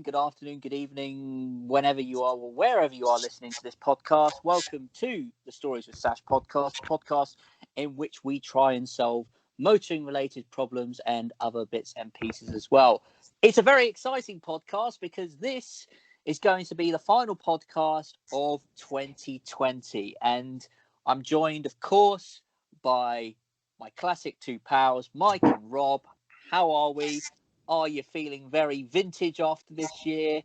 good afternoon, good evening, whenever you are or wherever you are listening to this podcast. Welcome to the Stories with Sash podcast in which we try and solve motoring-related problems and other bits and pieces as well. It's a very exciting podcast because this is going to be the final podcast of 2020. And I'm joined, of course, by my classic two pals, Mike and Rob. How are we? Are you feeling very vintage after this year?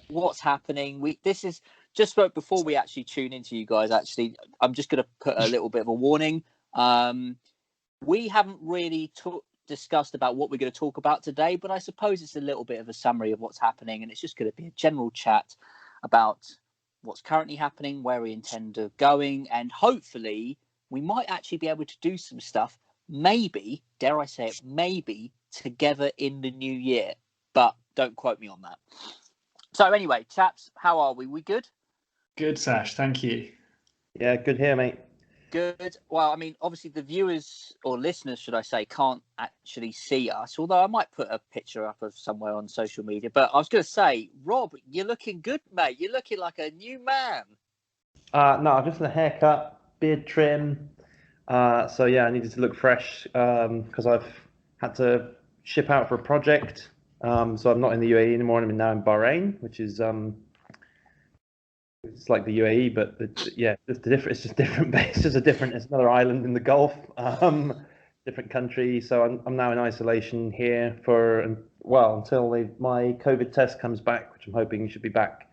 What's happening? This is just before we actually tune into you guys. Actually, I'm just going to put a little bit of a warning. We haven't really discussed about what we're going to talk about today, but I suppose it's a little bit of a summary of what's happening, and it's just going to be a general chat about what's currently happening, where we intend of going, and hopefully we might actually be able to do some stuff. Maybe, dare I say it, maybe together in the new year, but don't quote me on that. So anyway, chaps, how are we? We good? Good, Sash. Thank you. Yeah, good here, mate. Good. Well, I mean, obviously the viewers or listeners, should I say, can't actually see us, although I might put a picture up of somewhere on social media. But I was going to say, Rob, you're looking good, mate. You're looking like a new man. No, I've just had a haircut, beard trim. So yeah, I needed to look fresh because I've had to ship out for a project. So I'm not in the UAE anymore. I'm now in Bahrain, which is it's like the UAE, but it's just different. It's just it's another island in the Gulf, different country. So I'm now in isolation here until my COVID test comes back, which I'm hoping should be back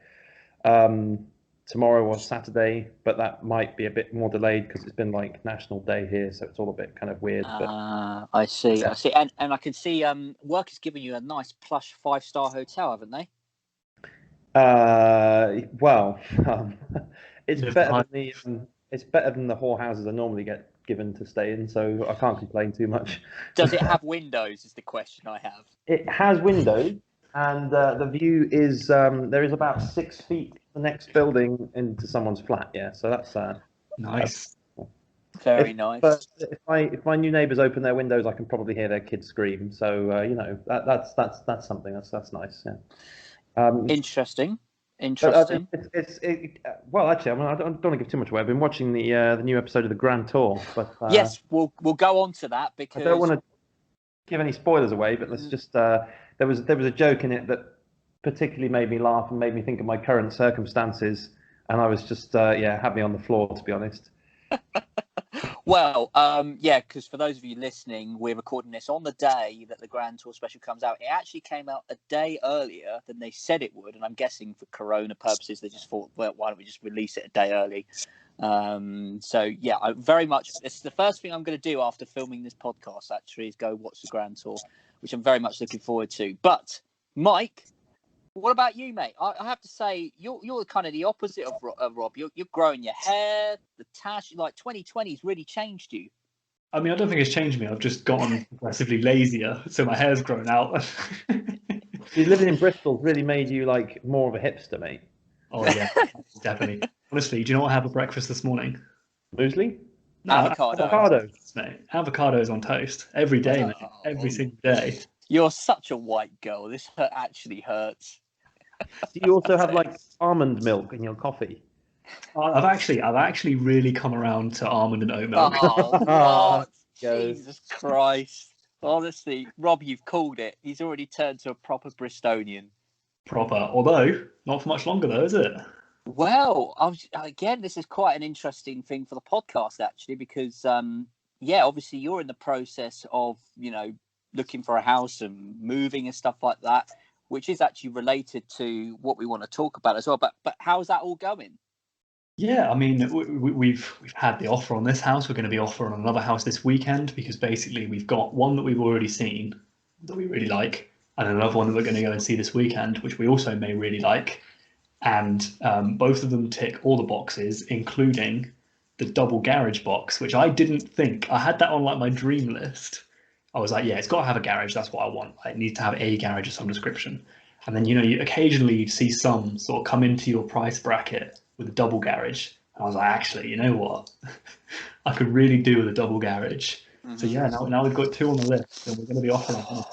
tomorrow or Saturday, but that might be a bit more delayed because it's been like National Day here, so it's all a bit kind of weird. I see, and I can see work has given you a nice plush 5-star hotel, haven't they? It's better than the whorehouses I normally get given to stay in, so I can't complain too much. Does it have windows? Is the question I have. It has windows, and the view is there is about 6 feet the next building into someone's flat. Yeah, so that's nice. Very nice. But if my new neighbours open their windows, I can probably hear their kids scream. So that's something. That's nice. Yeah. Interesting. Well, actually, I don't want to give too much away. I've been watching the new episode of the Grand Tour, but yes, we'll go on to that because I don't want to give any spoilers away. But let's just there was a joke in it that particularly made me laugh and made me think of my current circumstances, and I was just had me on the floor, to be honest. Well, because for those of you listening, we're recording this on the day that the Grand Tour special comes out. It actually came out a day earlier than they said it would, and I'm guessing for Corona purposes, they just thought, well, why don't we just release it a day early? I very much. It's the first thing I'm going to do after filming this podcast. Actually, is go watch the Grand Tour, which I'm very much looking forward to. But Mike, what about you, mate? I have to say, you're kind of the opposite of Rob. You're growing your hair, the tash. Like 2020's really changed you. I mean, I don't think it's changed me. I've just gotten progressively lazier, so my hair's grown out. You living in Bristol really made you like more of a hipster, mate. Oh yeah, definitely. Honestly, do you know what I had for breakfast this morning? Muesli? No, avocado. Mate, avocados on toast every day, mate. Every single day. You're such a white girl. This actually hurts. Do you also have like almond milk in your coffee? I've actually really come around to almond and oat milk. Oh, what? Jesus Christ. Honestly, Rob, you've called it. He's already turned to a proper Bristolian. Proper, although not for much longer though, is it? Well, again, this is quite an interesting thing for the podcast, actually, because, obviously you're in the process of, looking for a house and moving and stuff like that, which is actually related to what we want to talk about as well. But how's that all going? Yeah, I mean, we've had the offer on this house. We're going to be offering on another house this weekend because basically we've got one that we've already seen that we really like, and another one that we're going to go and see this weekend, which we also may really like. And both of them tick all the boxes, including the double garage box, which I didn't think. I had that on like my dream list. I was like, yeah, it's got to have a garage. That's what I want. I need to have a garage of some description. And then, you occasionally see some sort of come into your price bracket with a double garage. And I was like, actually, you know what? I could really do with a double garage. Mm-hmm. So yeah, now we've got 2 on the list, and we're going to be offering them.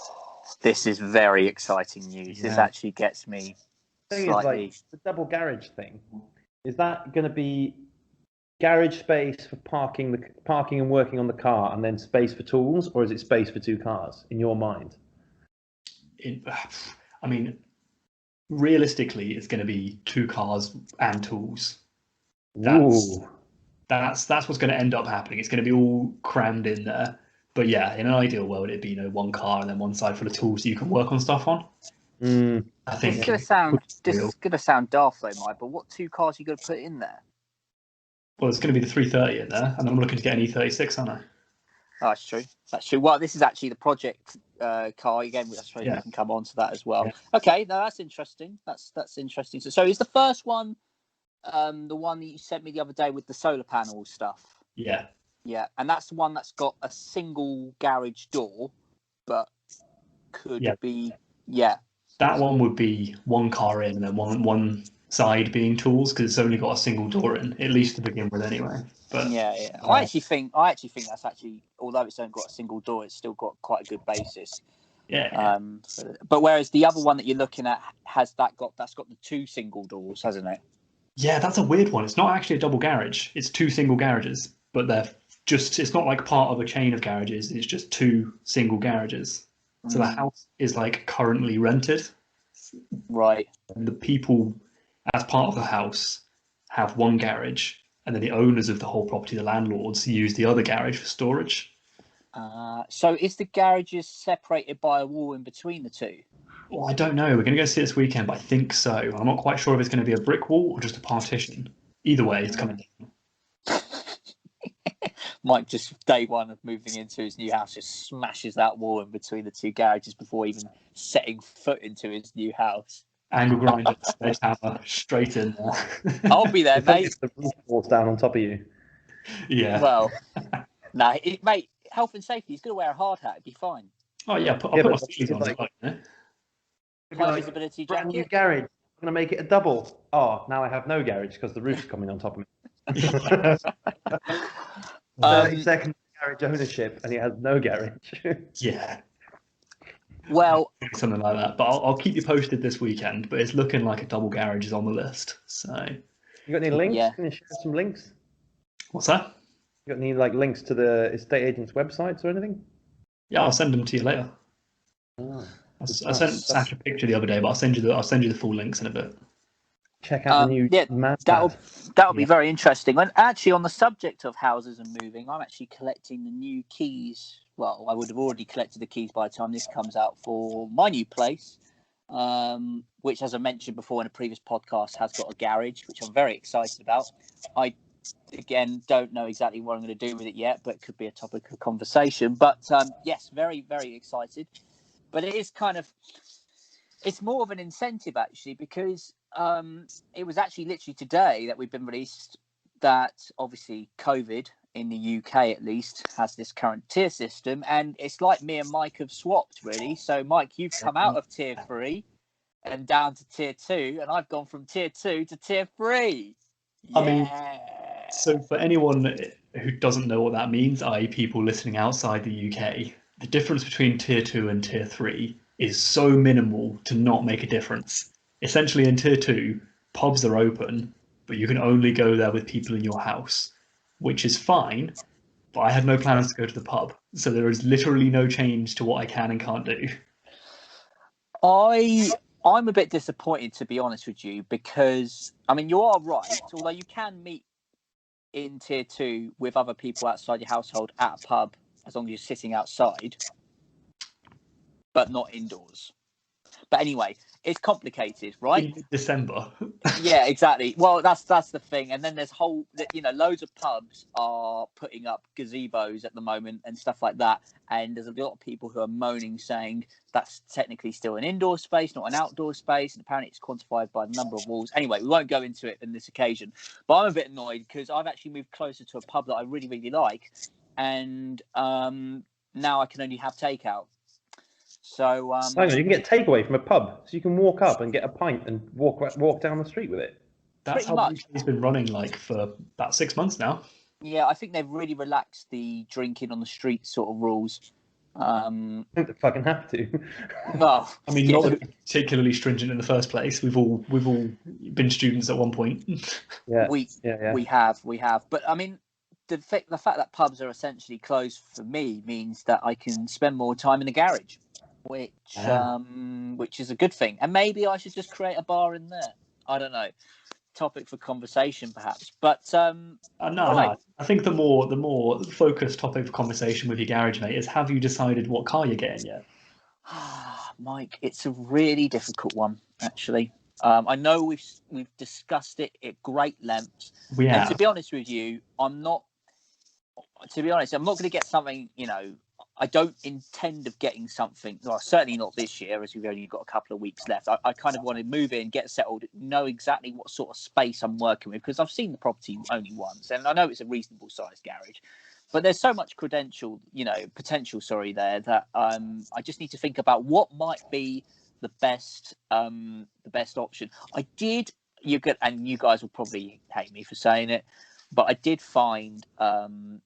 This is very exciting news. This Yeah. actually gets me The thing slightly. is, like, the double garage thing, is that going to be garage space for parking and working on the car, and then space for tools, or is it space for two cars in your mind? I mean, realistically, it's going to be two cars and tools. Ooh. That's what's going to end up happening. It's going to be all crammed in there. But yeah, in an ideal world, it'd be one car and then one side full of tools so you can work on stuff on. I think This is gonna sound daft though, Mike. But what two cars are you gonna put in there? Well, it's going to be the 330 in there, and I'm looking to get an E36, aren't I? Oh, that's true. That's true. Well, this is actually the project car again. I suppose we can come on to that as well. Yeah. Okay, no, that's interesting. That's interesting. So is the first one the one that you sent me the other day with the solar panel stuff? Yeah. Yeah, and that's the one that's got a single garage door, but could be That one would be one car in and then one side being tools because it's only got a single door in, at least to begin with, anyway. But I actually think that's actually, although it's only got a single door, it's still got quite a good basis. Yeah. But whereas the other one that you're looking at that's got the two single doors, hasn't it? Yeah, that's a weird one. It's not actually a double garage. It's two single garages, but it's not like part of a chain of garages. It's just two single garages. So the house is like currently rented. Right. And the people, as part of the house, have one garage, and then the owners of the whole property, the landlords, use the other garage for storage. So is the garages separated by a wall in between the two? Well, I don't know. We're going to go see it this weekend, but I think so. I'm not quite sure if it's going to be a brick wall or just a partition. Either way, it's coming down. Mike, just day one of moving into his new house, just smashes that wall in between the two garages before even setting foot into his new house. Angle grinder, sledgehammer, straight in there. I'll be there, mate. The roof falls down on top of you. Yeah. Well, mate, health and safety. He's going to wear a hard hat. It'd be fine. Oh yeah, I'll put my sleeves on. High visibility brand new jacket. garage. I'm going to make it a double. Oh, now I have no garage because the roof's coming on top of me. 30 seconds garage ownership and he has no garage. Yeah. Well, something like that. But I'll keep you posted this weekend. But it's looking like a double garage is on the list. So. You got any links? Yeah. Can you share some links? What's that? You got any links to the estate agents' websites or anything? Yeah, I'll send them to you later. Oh, I sent Sash a picture the other day, but I'll send you the full links in a bit. Check out the new that'll be very interesting. And actually, on the subject of houses and moving, I'm actually collecting the new keys. Well, I would have already collected the keys by the time this comes out for my new place, which, as I mentioned before in a previous podcast, has got a garage, which I'm very excited about. I, again, don't know exactly what I'm going to do with it yet, but it could be a topic of conversation. But yes, very, very excited. But it is it's more of an incentive, actually, because it was actually literally today that we've been released that obviously COVID in the UK at least has this current tier system, and it's like me and Mike have swapped really. So Mike, you've come out of tier 3 and down to tier 2, and I've gone from tier 2 to tier 3. Yeah. I mean, so for anyone who doesn't know what that means, i.e. people listening outside the UK, the difference between tier 2 and tier 3 is so minimal to not make a difference. Essentially, in tier 2, pubs are open, but you can only go there with people in your house, which is fine, but I had no plans to go to the pub, so there is literally no change to what I can and can't do. I'm a bit disappointed, to be honest with you, because, I mean, you are right, although you can meet in tier 2 with other people outside your household at a pub, as long as you're sitting outside, but not indoors. But anyway, it's complicated, right? In December. Yeah, exactly. Well, that's the thing. And then there's loads of pubs are putting up gazebos at the moment and stuff like that. And there's a lot of people who are moaning, saying that's technically still an indoor space, not an outdoor space. And apparently it's quantified by the number of walls. Anyway, we won't go into it in this occasion. But I'm a bit annoyed because I've actually moved closer to a pub that I really, really like. And now I can only have takeout. So hang on, you can get takeaway from a pub, so you can walk up and get a pint and walk down the street with it. That's how it's been running for about 6 months now. Yeah, I think they've really relaxed the drinking on the street sort of rules. I think they fucking have to. Well, I mean, yeah, not that it's particularly stringent in the first place. We've all been students at one point. Yeah, we yeah. we have, but I mean, the fact that pubs are essentially closed for me means that I can spend more time in the garage, which is a good thing. And maybe I should just create a bar in there. I don't know. Topic for conversation, perhaps. But No. right. I think the more focused topic of conversation with your garage mate is: have you decided what car you're getting yet? Mike, it's a really difficult one, actually. I know we've discussed it at great lengths, We and have. to be honest with you, I'm not going to get something. I don't intend of getting something. Well, certainly not this year, as we've only got a couple of weeks left. I kind of want to move in, get settled, know exactly what sort of space I'm working with, because I've seen the property only once, and I know it's a reasonable sized garage. But there's so much potential there, that I just need to think about what might be the best option. I did, and you guys will probably hate me for saying it, but I did find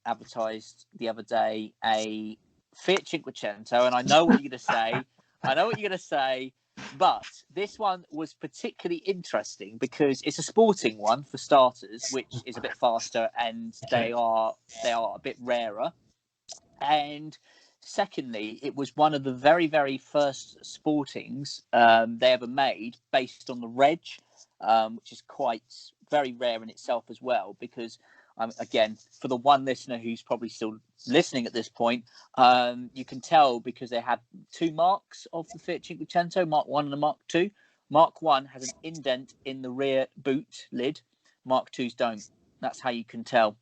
advertised the other day a Fiat Cinquecento, and I know what you're going to say. But this one was particularly interesting because it's a sporting one for starters, which is a bit faster, and they are a bit rarer. And secondly, it was one of the very, very first sportings they ever made, based on the reg, which is quite very rare in itself as well. Because again, for the one listener who's probably still listening at this point, you can tell because they had two marks of the Fiat Cinquecento, Mark 1 and a Mark 2. Mark 1 has an indent in the rear boot lid. Mark 2s don't. That's how you can tell.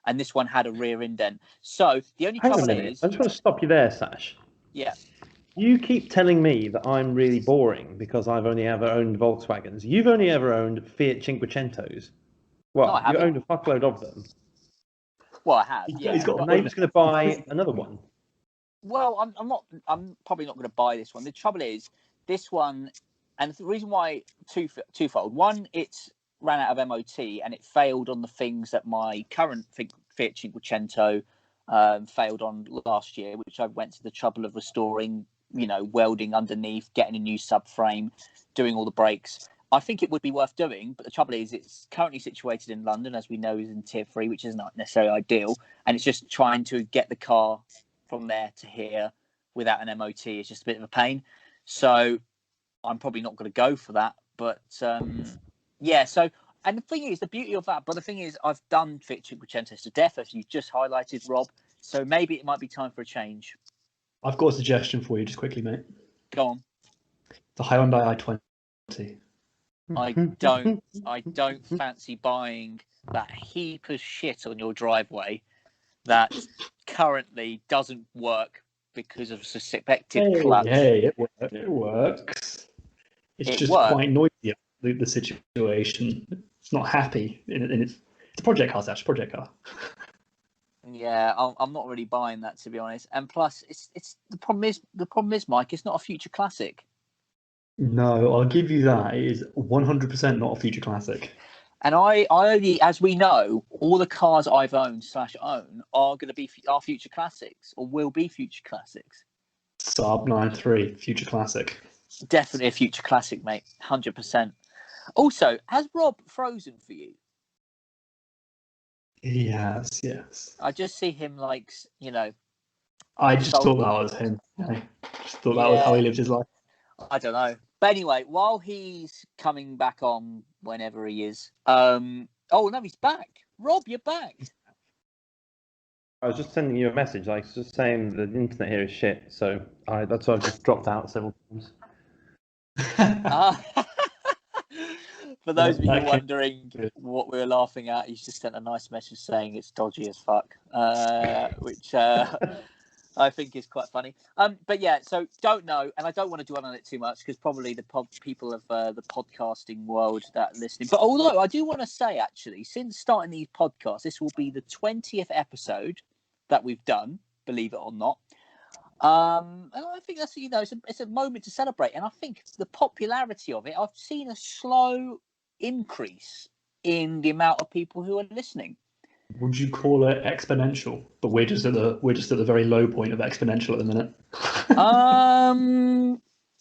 And this one had a rear indent. So the only trouble is, I just want to stop you there, Sash. Yeah. You keep telling me that I'm really boring because I've only ever owned Volkswagens. You've only ever owned Fiat Cinquecentos. Well, No, I you haven't. owned a fuckload of them. Well, I have. Yeah. He's got And now you're just going to buy another one. Well, I'm not. I'm probably not going to buy this one. The trouble is, this one, and the reason why twofold. One, it's ran out of MOT and it failed on the things that my current Fiat Cinquecento failed on last year, which I went to the trouble of restoring. Welding underneath, getting a new subframe, doing all the brakes. I think it would be worth doing, but the trouble is it's currently situated in London, as we know, is in Tier 3, which is not necessarily ideal, and it's just trying to get the car from there to here without an MOT is just a bit of a pain. So I'm probably not going to go for that. But yeah, so, and the thing is, the beauty of that, but the thing is, I've done Fiat Cinquecento to death, as you just highlighted, Rob, so maybe it might be time for a change. I've got a suggestion for you, just quickly, mate. Go on. The Hyundai i20. I don't fancy buying that heap of shit on your driveway that currently doesn't work because of suspected clutch. Hey, it works. It's just quite noisy, the situation. It's not happy. It's a project car, Sash. Project car. Yeah, I'm not really buying that, to be honest. And plus, it's the problem is, Mike, it's not a future classic. No, I'll give you that. It is 100% not a future classic. And I only, as we know, all the cars I've owned / own are going to be future classics, or will be future classics. Saab 9.3, future classic. Definitely a future classic, mate. 100%. Also, has Rob frozen for you? Yes. I just see him like, I just thought that was him. Just thought that was how he lived his life. I don't know. But anyway, while he's coming back on whenever he is, oh no, he's back. Rob, you're back. I was just sending you a message, like just saying the internet here is shit. So that's why I've just dropped out several times. For those of you wondering what we were laughing at, he's just sent a nice message saying it's dodgy as fuck, which I think is quite funny. But yeah, so don't know, and I don't want to dwell on it too much because probably the people of the podcasting world that are listening. But although I do want to say, actually, since starting these podcasts, this will be the 20th episode that we've done, believe it or not. And I think that's, it's a moment to celebrate. And I think the popularity of it, I've seen a slow increase in the amount of people who are listening. Would you call it exponential? But we're just at the very low point of exponential at the minute.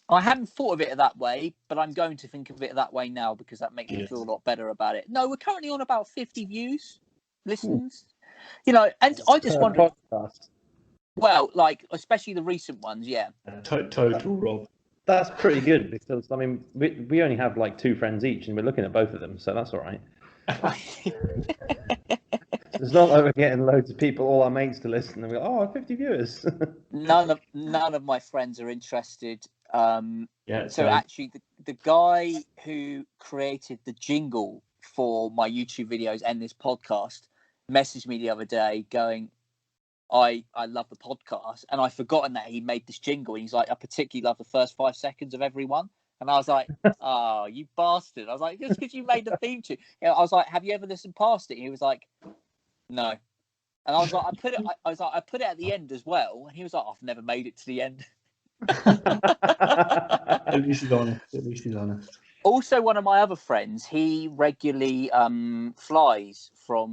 I hadn't thought of it that way, but I'm going to think of it that way now because that makes me feel a lot better about it. No, we're currently on about 50 views, listens. You know, and I just wonder. Podcast. Well, like especially the recent ones, yeah. Total, Rob. That's pretty good because I mean we only have like 2 friends each, and we're looking at both of them, so that's all right. It's not like we're getting loads of people, all our mates, to listen, and we go, 50 viewers. none of my friends are interested. Yeah. So actually, the guy who created the jingle for my YouTube videos and this podcast messaged me the other day going, I love the podcast, and I've forgotten that he made this jingle. And he's like, I particularly love the first 5 seconds of every one. And I was like, oh, you bastard. I was like, just because you made the theme tune. You know, I was like, have you ever listened past it? And he was like, no. And I was like, I put it at the end as well. And he was like, I've never made it to the end. At least he's honest. Also, one of my other friends, he regularly flies for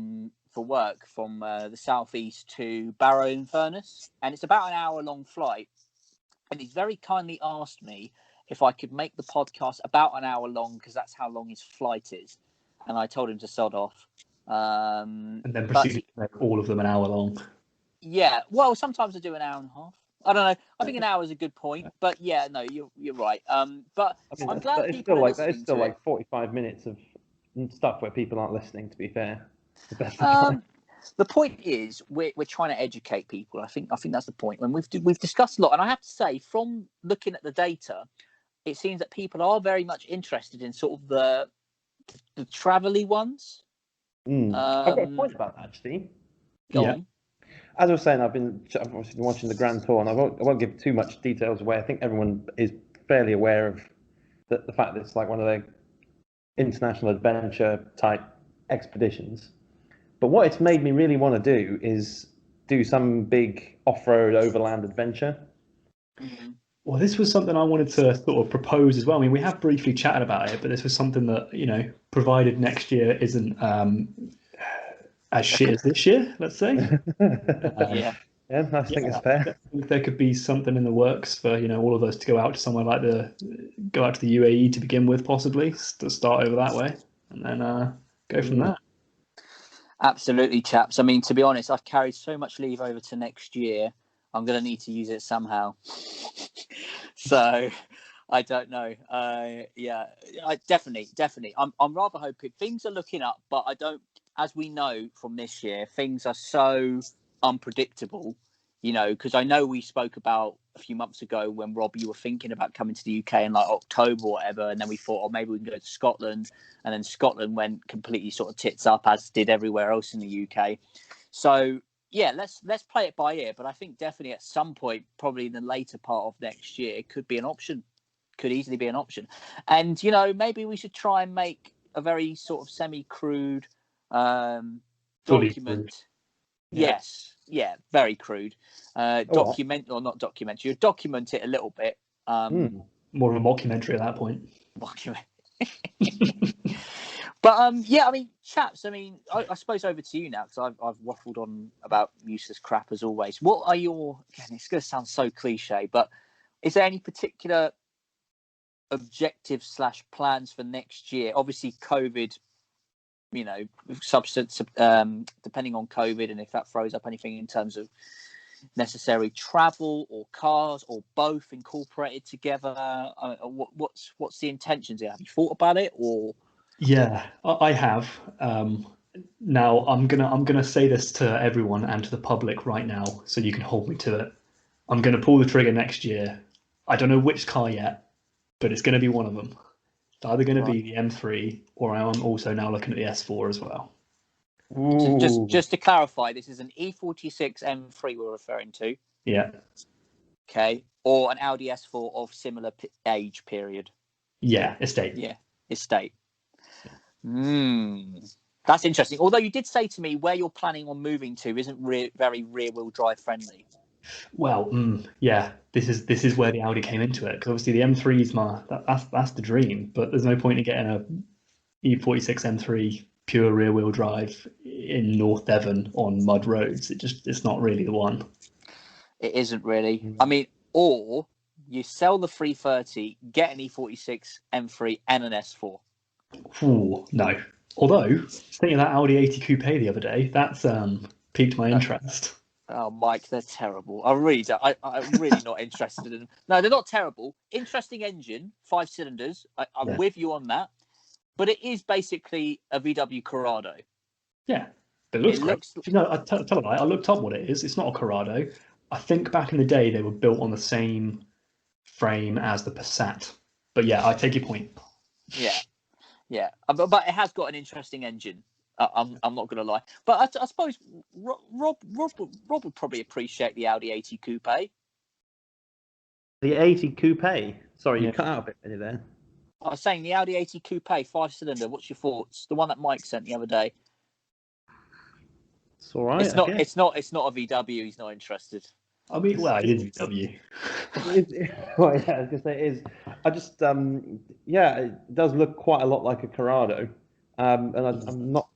work from the southeast to Barrow-in-Furness, and it's about an hour-long flight. And he's very kindly asked me if I could make the podcast about an hour long because that's how long his flight is. And I told him to sod off. And then proceeded to make all of them an hour long. Yeah, well, sometimes I do an hour and a half. I don't know. I think an hour is a good point, but yeah, no, you're right. But I mean, I'm glad it's people still are like that is listening still to like it. 45 minutes of stuff where people aren't listening. To be fair, The point is, we're trying to educate people. I think that's the point. And we've discussed a lot, and I have to say, from looking at the data, it seems that people are very much interested in sort of the travel-y ones. I've got a point about that, actually. Go on. As I was saying, I've obviously been watching the Grand Tour, and I won't give too much details away. I think everyone is fairly aware of the fact that it's like one of the international adventure type expeditions. But what it's made me really want to do is do some big off-road overland adventure. Mm-hmm. Well, this was something I wanted to sort of propose as well. I mean, we have briefly chatted about it, but this was something that, you know, provided next year isn't as shit as this year, let's say. Yeah, I think it's fair. I think there could be something in the works for, you know, all of us to go out to somewhere like go out to the UAE to begin with, possibly to start over that way, and then go from there. absolutely, chaps. I mean, to be honest, I've carried so much leave over to next year. I'm going to need to use it somehow. So I don't know. Yeah, I definitely. I'm rather hoping things are looking up, but I don't. As we know from this year, things are so unpredictable. You know, because I know we spoke about a few months ago when Rob, you were thinking about coming to the UK in like October or whatever, and then we thought, oh, maybe we can go to Scotland, and then Scotland went completely sort of tits up, as did everywhere else in the UK. So yeah, let's play it by ear. But I think definitely at some point, probably in the later part of next year, it could be an option. Could easily be an option. And, you know, maybe we should try and make a very sort of semi-crude document. Crude. Yes. Yeah, very crude. Document or not documentary. You document it a little bit. More of a mockumentary at that point. But yeah, I mean, chaps. I mean, I suppose over to you now because I've waffled on about useless crap as always. What are your? Again, it's going to sound so cliche, but is there any particular objectives / plans for next year? Obviously, COVID. You know, substance depending on COVID and if that throws up anything in terms of necessary travel or cars or both incorporated together. What's the intentions here? Have you thought about it or? Yeah, I have. Now I'm gonna say this to everyone and to the public right now, so you can hold me to it. I'm gonna pull the trigger next year. I don't know which car yet, but it's gonna be one of them. It's either gonna be the M3 or I'm also now looking at the S4 as well. Just to clarify, this is an E46 M3 we're referring to. Yeah. Okay, or an Audi S4 of similar age period. Yeah, estate. Yeah, estate. That's interesting. Although you did say to me where you're planning on moving to isn't very rear-wheel drive friendly. Well, yeah, this is where the Audi came into it because obviously the M3 is that's the dream, but there's no point in getting a E46 M3 pure rear wheel drive in North Devon on mud roads. It's not really the one. It isn't really. I mean, or you sell the 330, get an E46 M3 and an S4. Ooh, no. Although, thinking of that Audi 80 Coupe the other day, that's piqued my interest. Oh, Mike, they're terrible. I'm really not interested in them. No, they're not terrible. Interesting engine, 5 cylinders. I'm with you on that. But it is basically a VW Corrado. Yeah, it looks great. I tell a lie. I looked up what it is. It's not a Corrado. I think back in the day they were built on the same frame as the Passat. But yeah, I take your point. Yeah. But it has got an interesting engine. I'm not going to lie. But I suppose Rob would probably appreciate the Audi 80 Coupe. The 80 Coupe? Sorry, you cut out a bit there. I was saying the Audi 80 Coupe, 5-cylinder. What's your thoughts? The one that Mike sent the other day. It's all right. It's not a VW. He's not interested. I mean, well, it is VW. Well, yeah, I was gonna say it is. I just, it does look quite a lot like a Corrado, and I'm not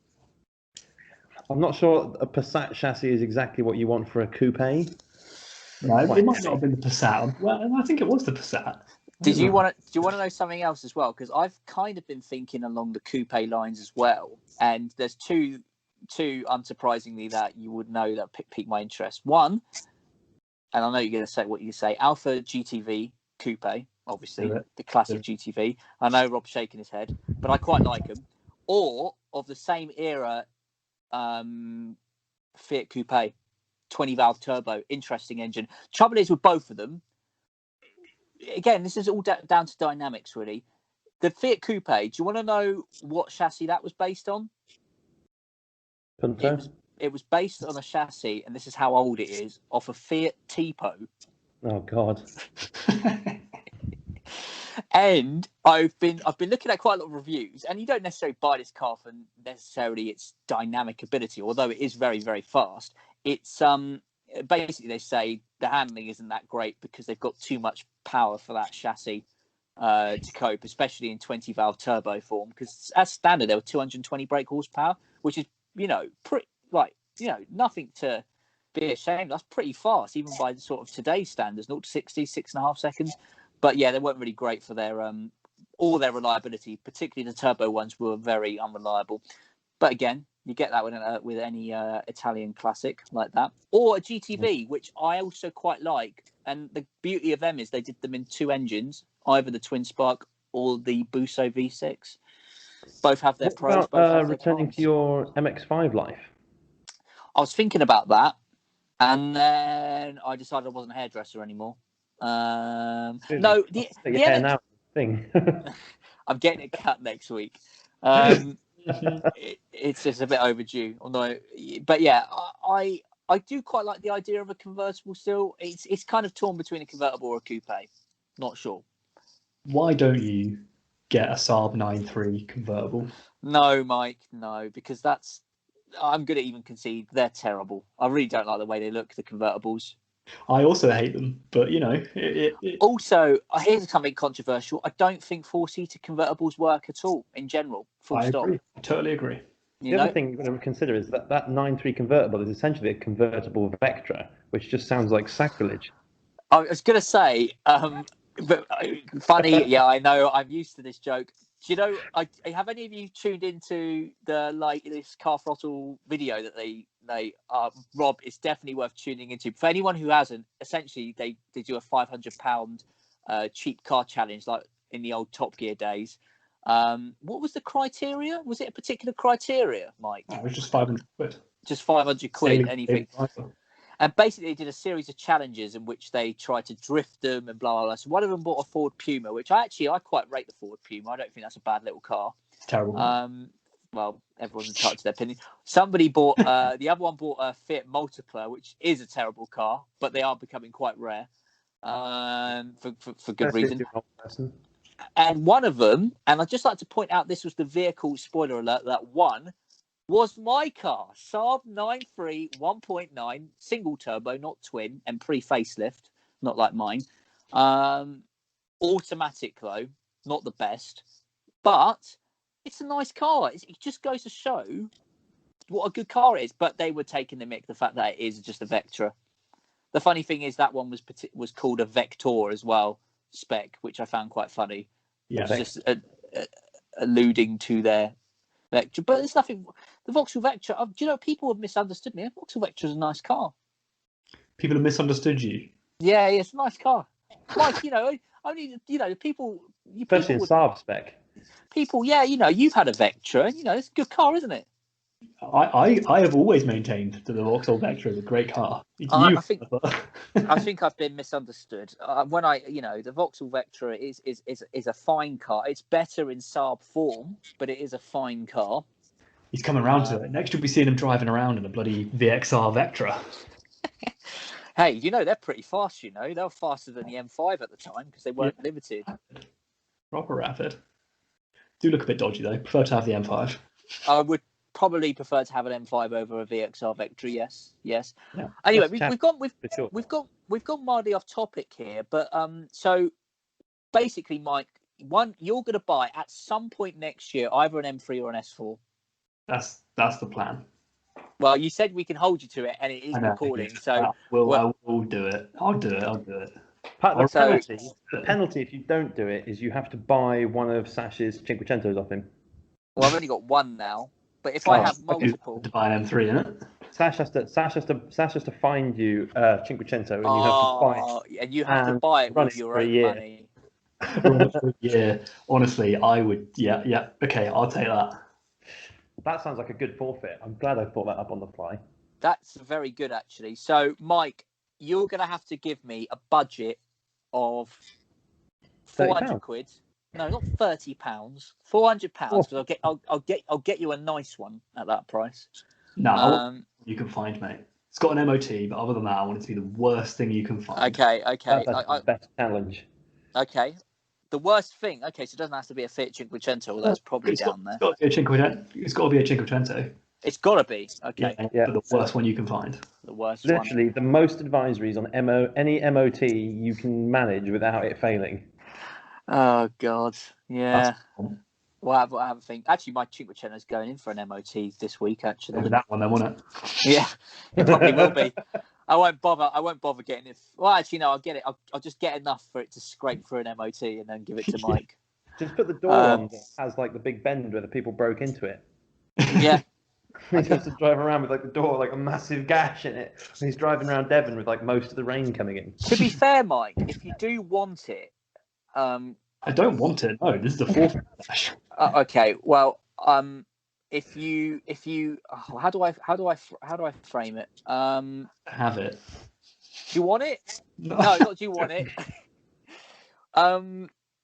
sure a Passat chassis is exactly what you want for a coupe. No, it might not have been the Passat. Well, I think it was the Passat. Do you want to know something else as well? Because I've kind of been thinking along the coupe lines as well, and there's two unsurprisingly that you would know that piqued my interest. One, and I know you're going to say what you say, Alpha GTV coupe, obviously the classic GTV. I know Rob's shaking his head, but I quite like them. Or of the same era, Fiat coupe, 20-valve turbo, interesting engine. Trouble is with both of them. Again, this is all down to dynamics, really. The Fiat Coupe, do you want to know what chassis that was based on? It was based on a chassis, and this is how old it is, off a Fiat Tipo. Oh, God. And I've been looking at quite a lot of reviews, and you don't necessarily buy this car for necessarily its dynamic ability, although it is very, very fast. It's basically they say the handling isn't that great because they've got too much power for that chassis to cope, especially in 20-valve turbo form. Because as standard, there were 220 brake horsepower, which is nothing to be ashamed. That's pretty fast, even by sort of today's standards, 0 to 60, 6.5 seconds. But yeah, they weren't really great for their all their reliability. Particularly the turbo ones were very unreliable. But again, you get that with any Italian classic like that, or a GTV, which I also quite like. And the beauty of them is they did them in 2 engines, either the twin spark or the Busso V6. Both have their pros. Returning to your MX-5 life. I was thinking about that, and then I decided I wasn't a hairdresser anymore. No, the hair now thing. I'm getting it cut next week. It's just a bit overdue. Although, but yeah, I do quite like the idea of a convertible still. It's kind of torn between a convertible or a coupe. Not sure. Why don't you get a Saab 9.3 convertible? No, Mike, no, because I'm going to even concede they're terrible. I really don't like the way they look, the convertibles. I also hate them, but Also, here's something controversial. I don't think 4-seater convertibles work at all in general. Full stop. Agree. I totally agree. The other thing you've got to consider is that 9.3 convertible is essentially a convertible Vectra, which just sounds like sacrilege. I was going to say, but funny, yeah, I know. I'm used to this joke. Do you know? Have any of you tuned into this car throttle video that they Rob? It's definitely worth tuning into. For anyone who hasn't, essentially they do a £500 cheap car challenge like in the old Top Gear days. What was the criteria? Was it a particular criteria, Mike? No, it was just 500 quid. Just 500 quid, anything. And basically, they did a series of challenges in which they tried to drift them and blah, blah, blah. So one of them bought a Ford Puma, which I quite rate the Ford Puma. I don't think that's a bad little car. It's terrible. Well, everyone's entitled to their opinion. Somebody bought, the other one bought a Fiat Multipla, which is a terrible car, but they are becoming quite rare for good reason. And one of them, and I'd just like to point out, this was the vehicle, spoiler alert, that won, was my car, Saab 9.3 1.9 single turbo, not twin, and pre-facelift, not like mine. Automatic though, not the best, but It's a nice car. It just goes to show what a good car it is. But they were taking the mick the fact that it is just a Vectra. The funny thing is that one was called a Vector as well, spec, which I found quite funny. Yeah, It was just alluding to their Vectra. But there's nothing. The Vauxhall Vectra. Do you know people have misunderstood me? The Vauxhall Vectra is a nice car. people have misunderstood you. Yeah, it's a nice car. Mike, only people. Especially in Saab spec. People, yeah, you've had a Vectra, and it's a good car, isn't it? I have always maintained that the Vauxhall Vectra is a great car. I think I've been misunderstood. The Vauxhall Vectra is a fine car. It's better in Saab form, but it is a fine car. He's coming around to it. Next, you'll be seeing him driving around in a bloody VXR Vectra. Hey, they're pretty fast. They were faster than the M5 at the time because they weren't limited. Proper rapid. Do look a bit dodgy though. Prefer to have the M5. I would probably prefer to have an M5 over a VXR Vectra. Yes. Yeah. Anyway, we've gone mildly off topic here, but so basically, Mike, you're going to buy at some point next year either an M3 or an S4. That's the plan. Well, you said we can hold you to it, and it is recording. So I will do it. I'll do it. The penalty if you don't do it is you have to buy one of Sash's Cinquecentos off him. Well, I've only got one now, but if I have multiple, to buy an M3 in it. Sash has to find you Cinquecento, and you have to buy it. And you have to buy it with your own money. Yeah, honestly, I would. Yeah. Okay, I'll take that. That sounds like a good forfeit. I'm glad I thought that up on the fly. That's very good, actually. So, Mike, you're going to have to give me a budget of 400 quid. No, not £30. £400 because I'll get you a nice one at that price. No, you can find, mate. It's got an MOT, but other than that, I want it to be the worst thing you can find. Okay. That's the best challenge. Okay. The worst thing. Okay, so it doesn't have to be a Fiat Cinquecento. That's probably down there. It's got to be a Cinquecento. It's got to be. Okay. Yeah. But the worst one you can find. The worst Literally, one. the most advisories on any MOT you can manage without it failing. Oh, God. Yeah. Well, I have a think. Actually, my Cinquecento's going in for an MOT this week, actually. With that one, then, won't it? Yeah, it probably will be. I won't bother getting it. Well, actually, no, I'll get it. I'll just get enough for it to scrape for an MOT and then give it to Mike. Just put the door on that has like the big bend where the people broke into it. Yeah. He has to drive around with like the door, like a massive gash in it. And he's driving around Devon with like most of the rain coming in. To be fair, Mike, if you do want it, I don't want it. No, this is the fourth dash. Okay, well, if you how do I frame it? Have it. Do you want it? No, not do you want it.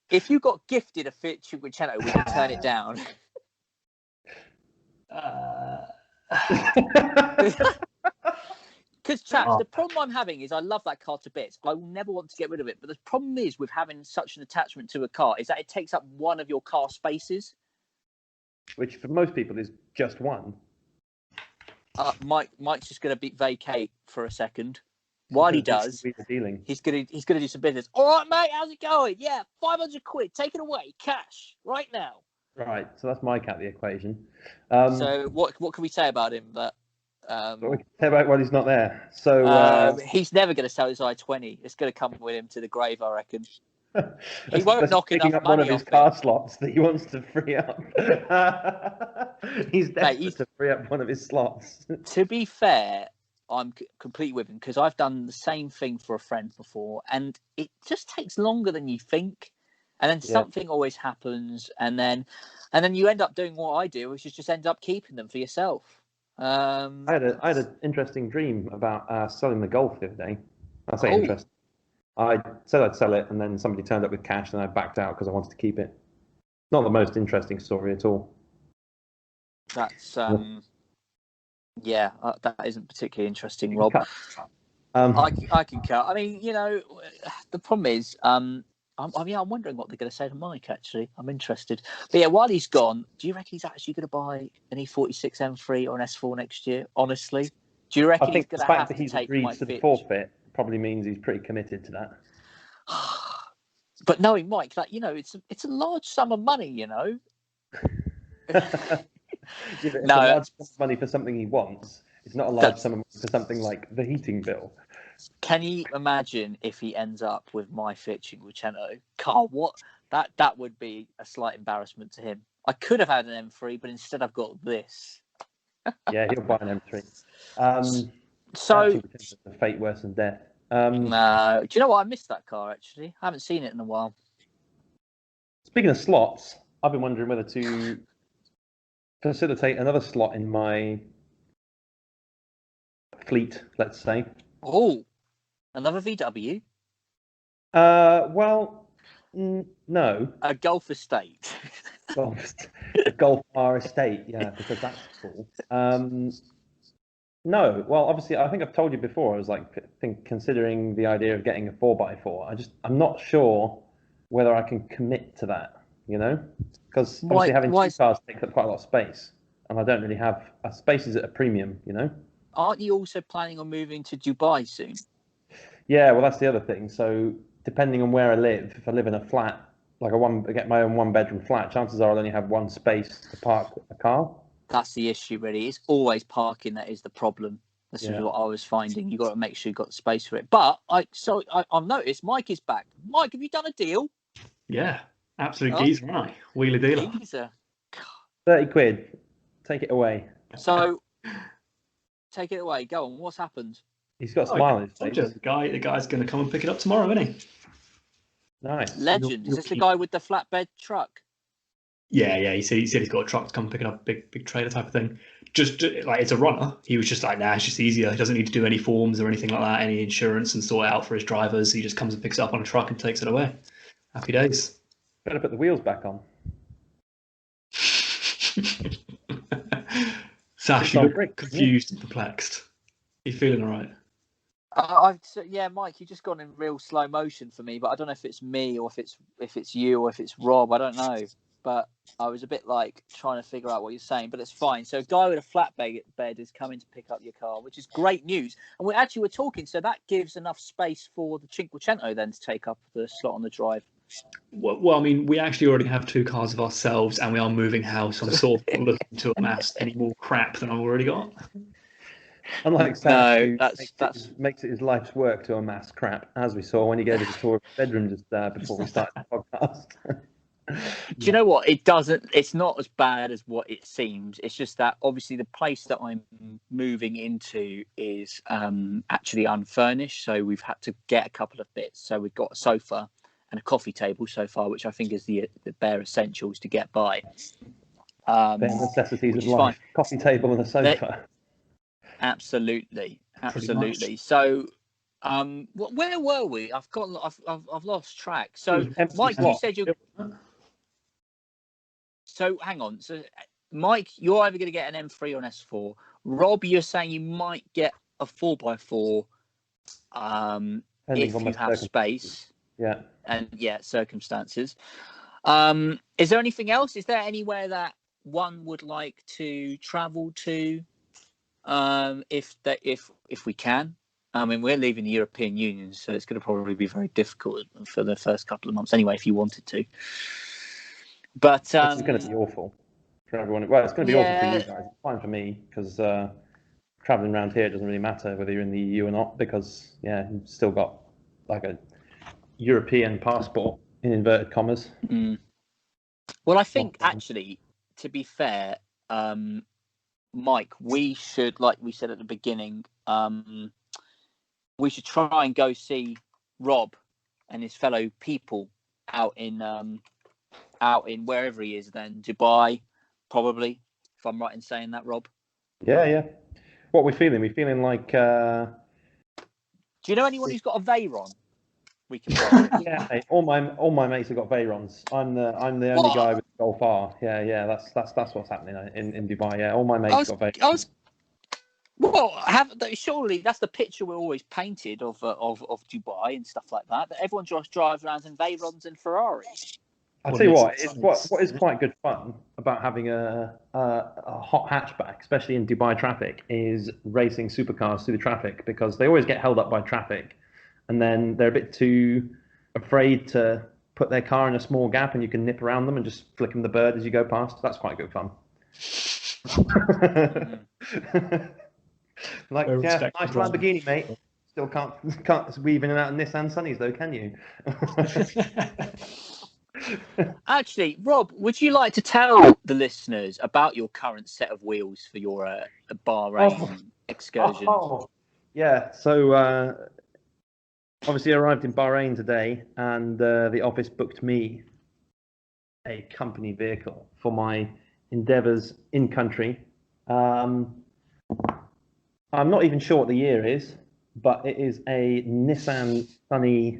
If you got gifted a Fiat Cinquecento, we can turn it down. Because, chaps, the problem I'm having is I love that car to bits. I will never want to get rid of it. But the problem is with having such an attachment to a car is that it takes up one of your car spaces. Which for most people is just one. Mike's just going to vacate for a second. While he does, he's going to do some business. All right, mate, how's it going? Yeah, 500 quid. Take it away, cash, right now. Right, so that's Mike out of the equation. So what can we say about him? That what we can say about while he's not there. So he's never going to sell his i20. It's going to come with him to the grave, I reckon. He won't knock enough up money one of his car slots that he wants to free up. He's desperate to free up one of his slots. To be fair, I'm completely with him because I've done the same thing for a friend before, and it just takes longer than you think. And then something always happens, and then you end up doing what I do, which is just end up keeping them for yourself. I had an interesting dream about selling the Golf the other day. I say interesting. I said I'd sell it, and then somebody turned up with cash, and I backed out because I wanted to keep it. Not the most interesting story at all. That's that isn't particularly interesting, Rob. I can cut. I mean, the problem is, I'm wondering what they're going to say to Mike. Actually, I'm interested. But yeah, while he's gone, do you reckon he's actually going to buy an E46 M3 or an S4 next year? Honestly, do you reckon he's going to have to take Mike to the forfeit? Probably means he's pretty committed to that. But knowing Mike, it's a large sum of money, It's No, a large sum of money for something he wants. It's not a large sum of money for something like the heating bill. can you imagine if he ends up with my fit Cinquecento? Carl, what that would be a slight embarrassment to him. I could have had an M3, but instead I've got this. Yeah, he'll buy an M3. So, The fate worse than death. no, do you know what? I missed that car actually. I haven't seen it in a while. Speaking of slots, I've been wondering whether to facilitate another slot in my fleet, let's say. Oh, another VW? Well, no. A Golf Estate. A Golf R estate, yeah, because that's cool. No, well, obviously, I think I've told you before. I was like, considering the idea of getting a 4x4. I'm not sure whether I can commit to that. You know, because obviously having two cars takes up quite a lot of space, and I don't really have space is at a premium. You know. Aren't you also planning on moving to Dubai soon? Yeah, well, that's the other thing. So depending on where I live, if I live in a flat, like I get my own 1-bedroom flat, chances are I'll only have one space to park a car. That's the issue, really. It's always parking that is the problem. This is what I was finding. You got to make sure you got the space for it. But I've noticed Mike is back. Mike, have you done a deal? Yeah, absolute geezer, right? Wheeler dealer. Geezer. 30 quid. Take it away. So, take it away. Go on. What's happened? He's got a smile on his face. The guy's going to come and pick it up tomorrow, isn't he? Nice. Legend. Is this the guy with the flatbed truck? Yeah. He said he's got a truck to come pick it up, big trailer type of thing. Just like it's a runner. He was just like, nah, it's just easier. He doesn't need to do any forms or anything like that, any insurance and sort it out for his drivers. He just comes and picks it up on a truck and takes it away. Happy days. Better put the wheels back on. Sash, you look confused and perplexed. Are you feeling all right? Yeah, Mike, you just gone in real slow motion for me, but I don't know if it's me or if it's you or if it's Rob. I don't know, but I was a bit like trying to figure out what you're saying, but it's fine. So a guy with a flatbed is coming to pick up your car, which is great news. And we're talking, so that gives enough space for the Cinquecento then to take up the slot on the drive. Well, I mean, we actually already have 2 cars of ourselves, and we are moving house. I'm sort of looking to amass any more crap than I've already got. Unlike Sam, makes it his life's work to amass crap, as we saw when he gave us a tour of his bedroom just before we started the podcast. Do you know what? It's not as bad as what it seems. It's just that obviously the place that I'm moving into is actually unfurnished, so we've had to get a couple of bits. So we've got a sofa and a coffee table so far, which I think is the bare essentials to get by. Bare necessities of life: coffee table and a sofa. Absolutely. So, where were we? I've lost track. So, Mike, you said you. So, hang on. So, Mike, you're either going to get an M3 or an S4. Rob, you're saying you might get a 4x4 if you have space. Yeah. And circumstances. Is there anything else? Is there anywhere that one would like to travel to? If we can. I mean, we're leaving the European Union, so it's going to probably be very difficult for the first couple of months anyway, if you wanted to. But it's going to be awful for everyone. Well, it's going to be awful for you guys. It's fine for me because traveling around here, it doesn't really matter whether you're in the EU or not, because you've still got like a European passport in inverted commas. Well, I think actually, to be fair, Mike, we should, like we said at the beginning, we should try and go see Rob and his fellow people out in wherever he is then, Dubai, probably, if I'm right in saying that, Rob. Yeah. What are we feeling? We're feeling like... Do you know anyone who's got a Veyron? We can borrow. Mate, all my mates have got Veyrons. I'm the only guy with Golf R. Yeah. That's what's happening in Dubai. Yeah, all my mates got Veyrons. Surely that's the picture we're always painted of Dubai and stuff like that. That everyone just drives around in Veyrons and Ferraris. I'll tell you what is quite good fun about having a hot hatchback, especially in Dubai traffic, is racing supercars through the traffic, because they always get held up by traffic. And then they're a bit too afraid to put their car in a small gap and you can nip around them and just flick them the bird as you go past. That's quite good fun. Like, Very yeah, respectful nice driver. Lamborghini, mate. Still can't weave in and out of Nissan Sunnies though, can you? Actually, Rob, would you like to tell the listeners about your current set of wheels for your Bahrain excursion? Oh, yeah. So obviously I arrived in Bahrain today, and the office booked me a company vehicle for my endeavours in country. I'm not even sure what the year is, but it is a Nissan Sunny.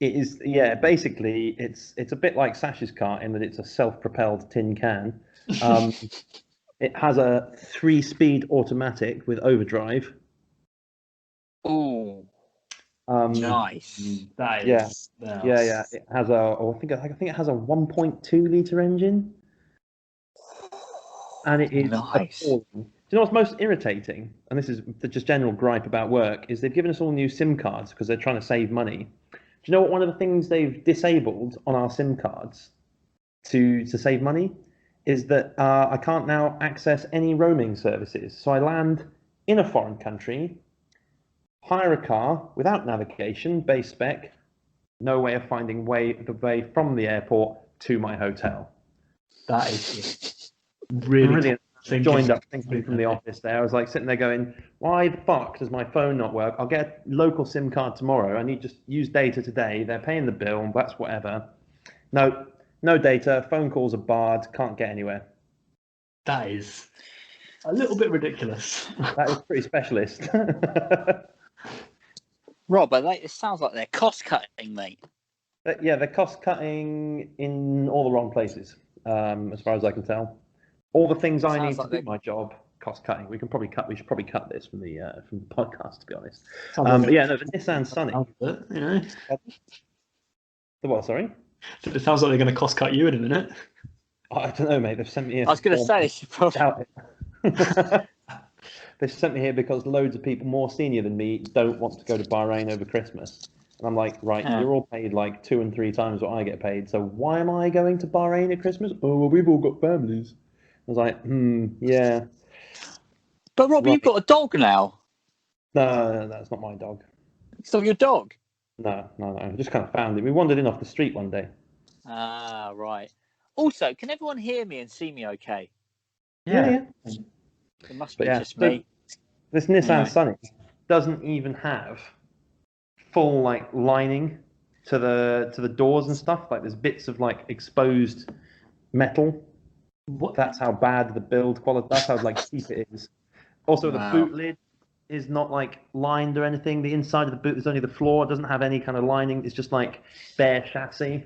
It is, yeah. Basically, it's a bit like Sash's car in that it's a self-propelled tin can. It has a 3-speed automatic with overdrive. Oh, nice. That Yeah. is, Yeah. It has I think it has a 1.2 liter engine, and it is Nice. appalling. Do you know what's most irritating? And this is the just general gripe about work, is they've given us all new SIM cards because they're trying to save money. Do you know what one of the things they've disabled on our SIM cards to save money is that I can't now access any roaming services. So I land in a foreign country, hire a car without navigation, base spec, no way of finding the way from the airport to my hotel. that is really Brilliant. Joined up thinking thinking from the office there. I was like sitting there going, why the fuck does my phone not work? I'll get a local SIM card tomorrow. I need just use data today. They're paying the bill. That's whatever. No data. Phone calls are barred. Can't get anywhere. That is a little bit ridiculous. That is pretty specialist. Rob, it sounds like they're cost cutting, mate. Yeah, they're cost cutting in all the wrong places, as far as I can tell. All the things I need to do my job, cost cutting. We should probably cut this from the podcast, to be honest. But yeah, no, the Nissan Sunny. You know, The what? Sorry. it sounds like they're going to cost cut you in a minute. I don't know, mate. They've sent me here. I was going to say, they should probably. Doubt it. They sent me here because loads of people more senior than me don't want to go to Bahrain over Christmas. And I'm like, right, you're all paid like 2 and 3 times what I get paid. So why am I going to Bahrain at Christmas? Oh, well, we've all got families. I was like, yeah. But Rob, you've got a dog now. No, that's not my dog. It's not your dog. No. I just kind of found it. We wandered in off the street one day. Ah, right. Also, can everyone hear me and see me okay? Yeah. It must be Yeah, just me. This Nissan Sunny doesn't even have full like lining to the doors and stuff. Like there's bits of like exposed metal. That's how bad the build quality. That's how like cheap it is. Also, the boot lid is not like lined or anything. The inside of the boot is only the floor. It doesn't have any kind of lining. It's just like bare chassis.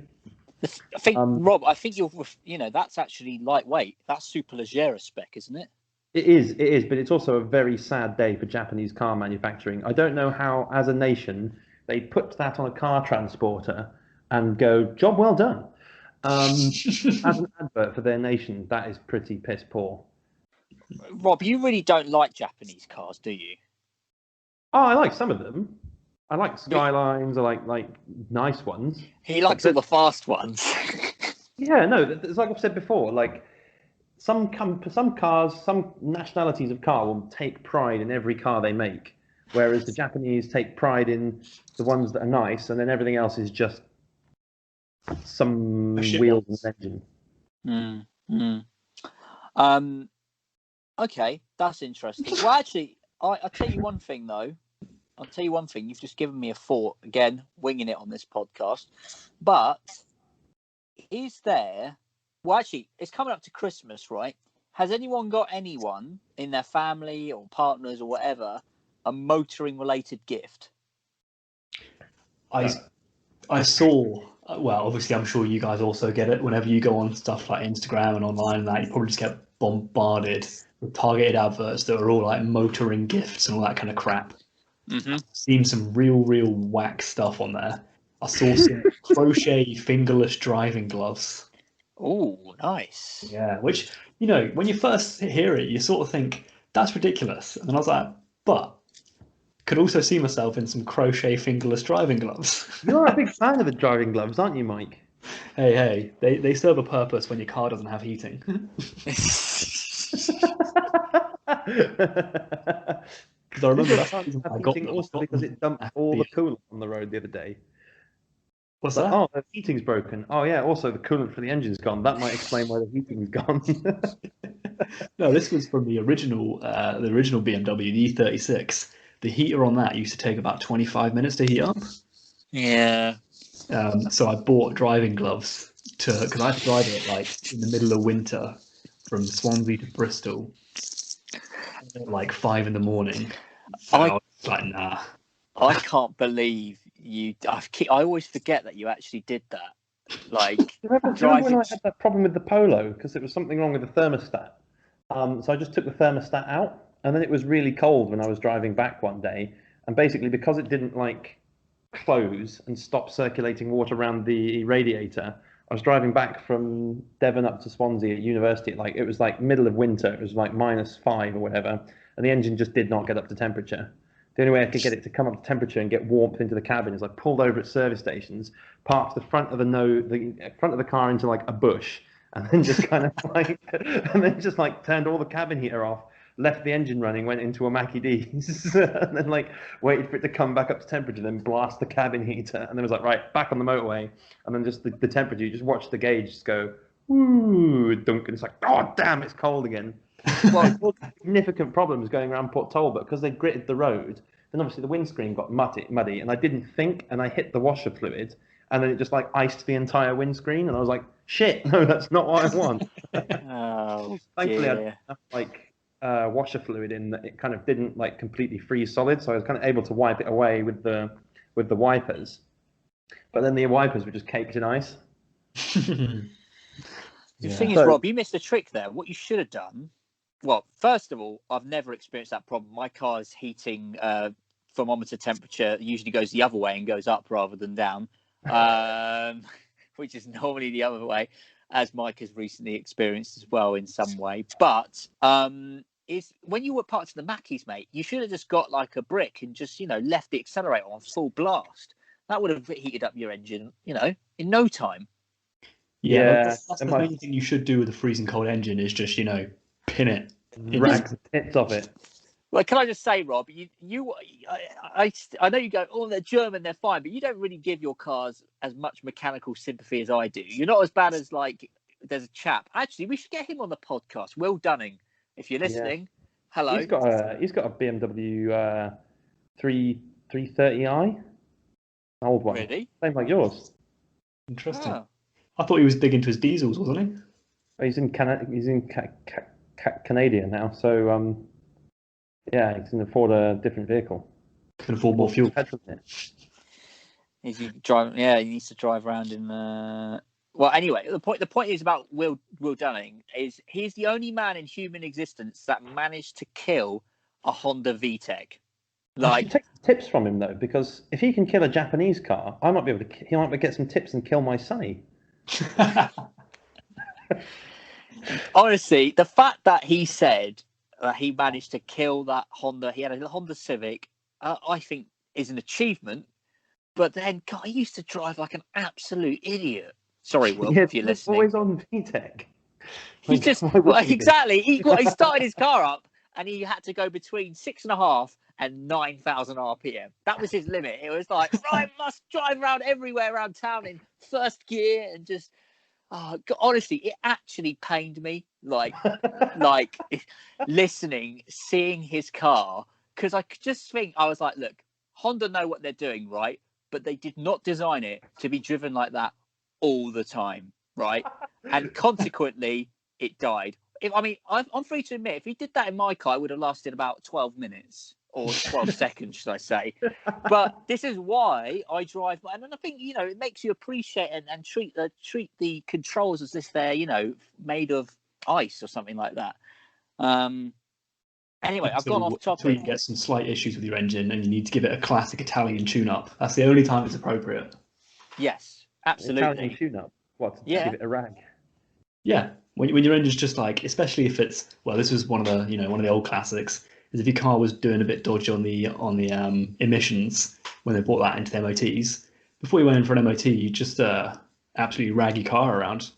I think, Rob, that's actually lightweight. That's Superleggera spec, isn't it? It is, but it's also a very sad day for Japanese car manufacturing. I don't know how, as a nation, they put that on a car transporter and go, job well done. As an advert for their nation, that is pretty piss poor. Rob, you really don't like Japanese cars, do you? Oh, I like some of them. I like Skylines. I like nice ones. He likes all the fast ones. Yeah, no, it's like I've said before. Like some cars, some nationalities of car will take pride in every car they make, whereas the Japanese take pride in the ones that are nice, and then everything else is just some wheels and engine. Okay, that's interesting. Well, actually, I'll tell you one thing, though. I'll tell you one thing. You've just given me a thought, again, winging it on this podcast. But is there... Well, actually, it's coming up to Christmas, right? Has anyone got anyone in their family or partners or whatever a motoring-related gift? I saw... Well, obviously, I'm sure you guys also get it. Whenever you go on stuff like Instagram and online and that, you probably just get bombarded with targeted adverts that are all like motoring gifts and all that kind of crap. Mm-hmm. Seen some real whack stuff on there. I saw some crochet fingerless driving gloves. Oh, nice. Yeah, which, you know, when you first hear it, you sort of think, that's ridiculous. And then I was like, but could also see myself in some crochet fingerless driving gloves. You're a big fan of the driving gloves, aren't you, Mike? Hey, they serve a purpose when your car doesn't have heating. Because I remember that's the reason I got them. Also because it dumped all the coolant on the road the other day. What's Like, that? oh, the heating's broken. Oh yeah, also the coolant for the engine's gone. That might explain why the heating's gone. No, this was from the original BMW, the E36. The heater on that used to take about 25 minutes to heat up. Yeah. So I bought driving gloves because I had to drive it like in the middle of winter from Swansea to Bristol at like 5 in the morning. So I was like, nah. I can't believe you. I always forget that you actually did that. Like, remember when I had that problem with the Polo because it was something wrong with the thermostat? So I just took the thermostat out, and then it was really cold when I was driving back one day, and basically because it didn't like close and stop circulating water around the radiator, I was driving back from Devon up to Swansea at university. Like it was like middle of winter, it was like -5 or whatever, and the engine just did not get up to temperature. The only way I could get it to come up to temperature and get warmth into the cabin is I pulled over at service stations, parked the front of the front of the car into like a bush, and then just kind of like, and then just like turned all the cabin heater off, left the engine running, went into a Mackie D's, and then like waited for it to come back up to temperature, then blast the cabin heater, and then was like, right, back on the motorway, and then just the temperature, you just watch the gauge just go, woo, dunk, and it's like, oh damn, it's cold again. Well, all significant problems going around Port Talbot because they gritted the road. Then obviously the windscreen got muddy, and I didn't think, and I hit the washer fluid, and then it just like iced the entire windscreen, and I was like, shit, no, that's not what I want. Oh, Thankfully, I dear. didn't have like washer fluid in that it kind of didn't like completely freeze solid, so I was kind of able to wipe it away with the wipers. But then the wipers were just caked in ice. The thing is, Rob, you missed a trick there. What you should have done. Well, first of all, I've never experienced that problem. My car's heating thermometer temperature usually goes the other way and goes up rather than down, which is normally the other way, as Mike has recently experienced as well in some way. But is when you were parked to the Mackies, mate, you should have just got like a brick and just left the accelerator on full blast. That would have heated up your engine, in no time. Yeah, that's the main thing you should do with a freezing cold engine is just pin it, rag the tips of it. Well, can I just say, Rob, I know you go, oh, they're German, they're fine, but you don't really give your cars as much mechanical sympathy as I do. You're not as bad as like there's a chap. Actually, we should get him on the podcast. Will Dunning, if you're listening, hello. He's got a BMW 330i, an old one. Really? Same like yours. Interesting. Oh. I thought he was big into his diesels, wasn't he? He's in Canada now, so yeah, he can afford a different vehicle. Can afford more fuel. Is he driving? Yeah, he needs to drive around in. Well, anyway, the point is about Will Dunning is he's the only man in human existence that managed to kill a Honda VTEC. Like, take tips from him though, because if he can kill a Japanese car, I might be able to. He might be able to get some tips and kill my Sunny. Honestly, the fact that he said that he managed to kill that Honda, he had a Honda Civic, I think is an achievement. But then, God, he used to drive like an absolute idiot. Sorry, Will, if you're listening. Always on VTEC. He just exactly. He started his car up, and he had to go between 6.5 and 9,000 RPM. That was his limit. It was like, right, must drive around everywhere around town in first gear and just. Oh, God, honestly, it actually pained me, like listening, seeing his car, because I could just think, I was like, look, Honda know what they're doing, right? But they did not design it to be driven like that all the time, right? And consequently, it died. I'm free to admit, if he did that in my car, it would have lasted about 12 minutes. Or 12 seconds, should I say. But this is why I drive. And I think, it makes you appreciate and treat the controls as if they're, made of ice or something like that. Anyway, I've gone off topic. Until you get some slight issues with your engine and you need to give it a classic Italian tune-up. That's the only time it's appropriate. Yes, absolutely. Italian tune-up? What? Yeah. Give it a rag? Yeah. When your engine's just like, especially if it's, well, this was one of the old classics. is if your car was doing a bit dodgy on the emissions when they brought that into the MOTs, before you went in for an MOT, you just absolutely rag your car around,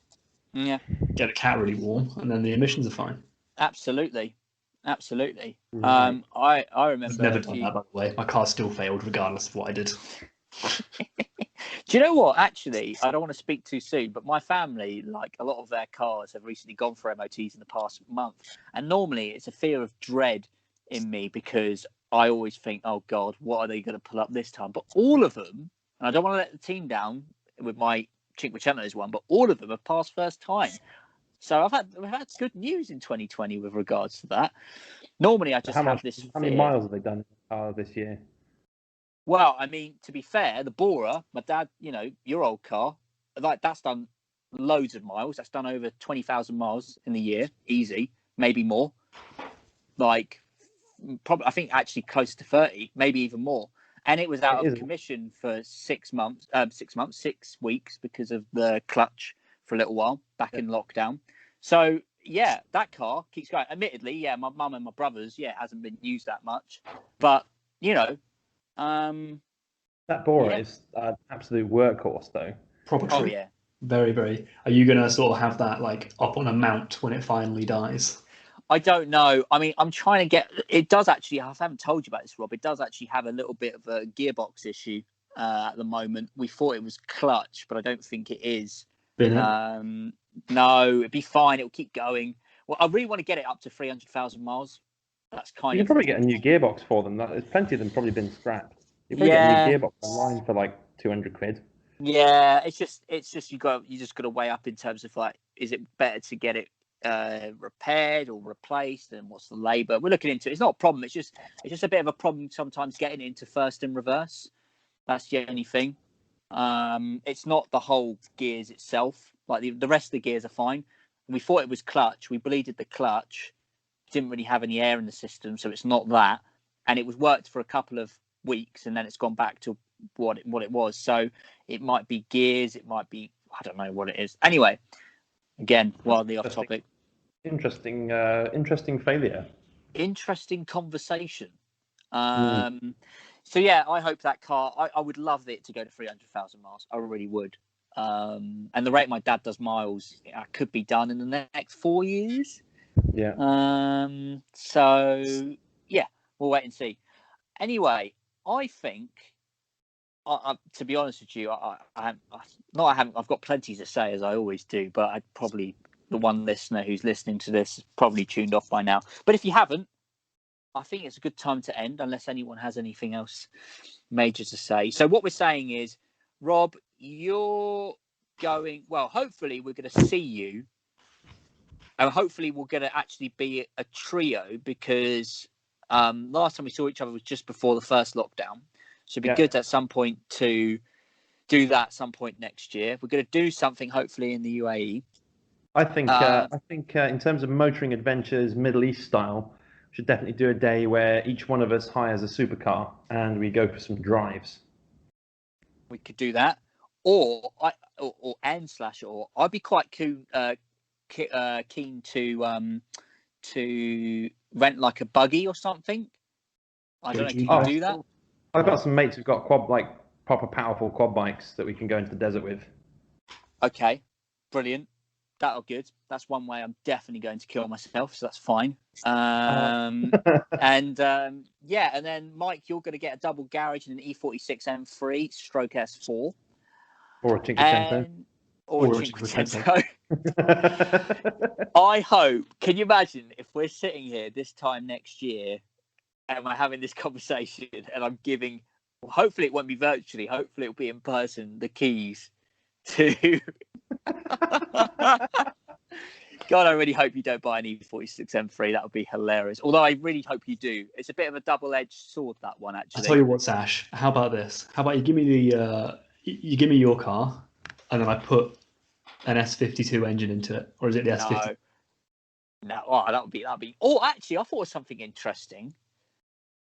Yeah, get the cat really warm, and then the emissions are fine. absolutely. Right. I I've remember never done that, by the way. My car still failed regardless of what I did. Do you know what? Actually, I don't want to speak too soon, but my family, like a lot of their cars, have recently gone for MOTs in the past month. And normally it's a fear of dread in me because I always think, oh God, what are they going to pull up this time? But all of them, and I don't want to let the team down with my Cinquecento's one, but all of them have passed first time. So we've had good news in 2020 with regards to that. Normally I just have this How many fear. miles have they done in the car this year? Well, I mean, to be fair, the Bora, my dad, your old car, like that's done loads of miles. That's done over 20,000 miles in the year, easy, maybe more. Like, probably, I think actually close to 30, maybe even more. And it was out It of is. commission for 6 weeks because of the clutch for a little while back in lockdown. So yeah, that car keeps going. Admittedly, yeah, my mum and my brothers, yeah, it hasn't been used that much, but That Bora yeah. is an absolute workhorse, though. Proper Oh treat. yeah. Very, very. Are you going to sort of have that like up on a mount when it finally dies? I don't know. I mean, I'm trying to get. It does actually. I haven't told you about this, Rob. It does actually have a little bit of a gearbox issue at the moment. We thought it was clutch, but I don't think it is. Been it? No, it'd be fine. It'll keep going. Well, I really want to get it up to 300,000 miles. That's kind You can of. probably get a new gearbox for them. There's plenty of them probably been scrapped. You can probably Yeah. get a new gearbox online for like 200 quid. Yeah, it's just you just got to weigh up in terms of like, is it better to get it repaired or replaced, and what's the labour? We're looking into it. It's not a problem. It's just a bit of a problem sometimes getting it into first and reverse. That's the only thing. It's not the whole gears itself. Like the rest of the gears are fine. We thought it was clutch. We bleeded the clutch. Didn't really have any air in the system, so it's not that. And it was worked for a couple of weeks, and then it's gone back to what it was. So it might be gears. It might be, I don't know what it is. Anyway, again, wildly off topic. Interesting failure. Interesting conversation. So yeah, I hope that car. I would love it to go to 300,000 miles. I really would. And the rate my dad does miles, could be done in the next 4 years. Yeah. So yeah, we'll wait and see. Anyway, I think, to be honest with you, I've got plenty to say as I always do, but I'd probably, the one listener who's listening to this is probably tuned off by now. But if you haven't, I think it's a good time to end, unless anyone has anything else major to say. So what we're saying is, Rob, you're going, well, hopefully we're going to see you, and hopefully we're going to actually be a trio, because last time we saw each other was just before the first lockdown. So it'd be good at some point to do that some point next year. We're going to do something hopefully in the UAE. I think in terms of motoring adventures, Middle East style, we should definitely do a day where each one of us hires a supercar and we go for some drives. We could do that, or I'd be quite keen to rent like a buggy or something. I don't know. Can you do that? I've got some mates who've got proper powerful quad bikes that we can go into the desert with. Okay, brilliant. That'll good. That's one way I'm definitely going to kill myself, so that's fine. And then Mike, you're going to get a double garage and an E46 M3 stroke S4. Or a Cinquecento. Or a Cinquecento. I hope, can you imagine if we're sitting here this time next year and we're having this conversation and I'm giving, well, hopefully it won't be virtually, hopefully it'll be in person, the keys to... God, I really hope you don't buy an E46 M3. That would be hilarious. Although I really hope you do. It's a bit of a double-edged sword, that one, actually. I'll tell you what, Sash. How about this? How about you give me you give me your car, and then I put an S52 engine into it, or is it the S50? No. Oh, that'd be. Oh, actually, I thought of something interesting.